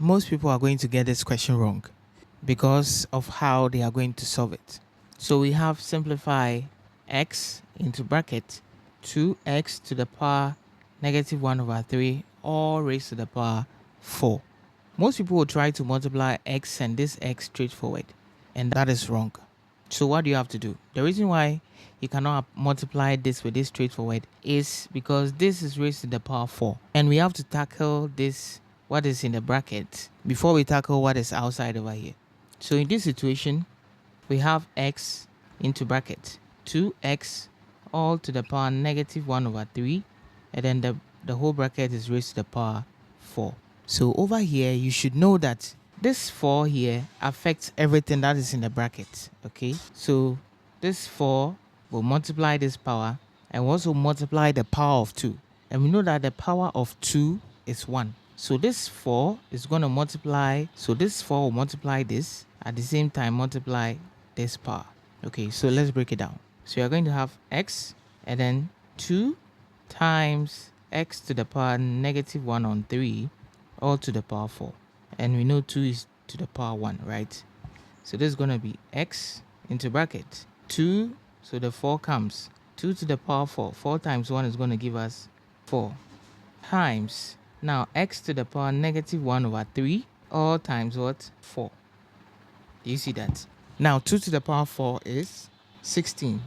most people are going to get this question wrong because of how they are going to solve it. So we have simplify x into bracket 2x to the power negative 1 over 3 all raised to the power 4. Most people will try to multiply x and this x straightforward, and that is wrong. So what do you have to do? The reason why you cannot multiply this with this straightforward is because this is raised to the power 4, and we have to tackle this, what is in the bracket, before we tackle what is outside over here. So in this situation, we have x into bracket 2x all to the power negative 1 over 3, and then the whole bracket is raised to the power 4. So over here, you should know that this 4 here affects everything that is in the bracket. Okay, so this 4 will multiply this power and will also multiply the power of 2. And we know that the power of 2 is 1. So this 4 is going to multiply. So this 4 will multiply this, at the same time multiply this power. Okay, so let's break it down. So you're going to have x and then 2 times x to the power negative 1 on 3 all to the power 4. And we know 2 is to the power 1, right? So this is going to be x into bracket 2. So the 4 comes 2 to the power 4. 4 times 1 is going to give us 4 times now x to the power negative 1 over 3 all times what? 4. Do you see that? Now 2 to the power 4 is 16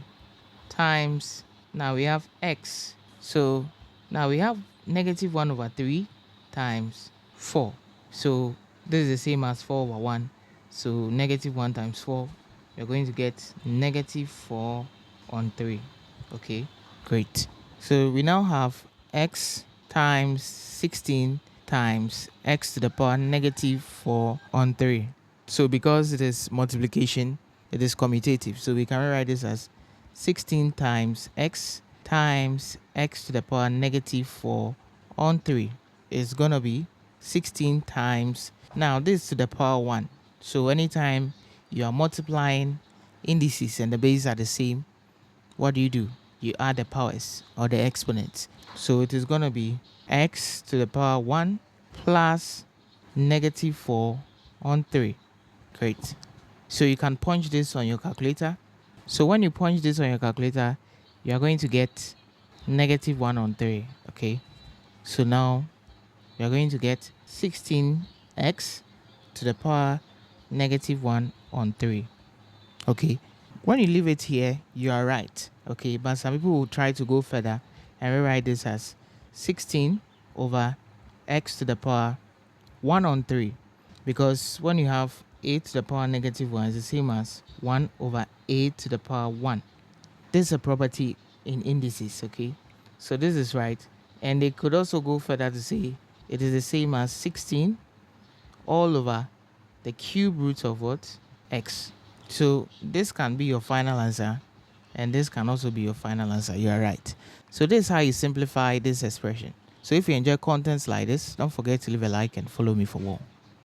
times, now we have x. So now we have negative 1 over 3 times 4. So this is the same as 4 over 1. So negative 1 times 4, you're going to get negative 4 on 3. Okay, great. So we now have x times 16 times x to the power negative 4 on 3. So because it is multiplication, it is commutative. So we can rewrite this as 16 times x to the power negative 4 on 3 is going to be 16 times, now this is to the power 1. So anytime you are multiplying indices and the bases are the same, what do? You add the powers or the exponents. So it is going to be x to the power 1 plus negative 4 on 3. Great. So you can punch this on your calculator. So when you punch this on your calculator, you are going to get negative 1 on 3. Okay. So now you are going to get 16x to the power negative 1 on 3. Okay. When you leave it here, you are right. Okay. But some people will try to go further and rewrite this as 16 over x to the power 1 on 3. Because when you have a to the power negative 1 is the same as 1 over a to the power 1. This is a property in indices, okay? So this is right. And they could also go further to say it is the same as 16 all over the cube root of what? X. So this can be your final answer, and this can also be your final answer. You are right. So this is how you simplify this expression. So if you enjoy contents like this, don't forget to leave a like and follow me for more.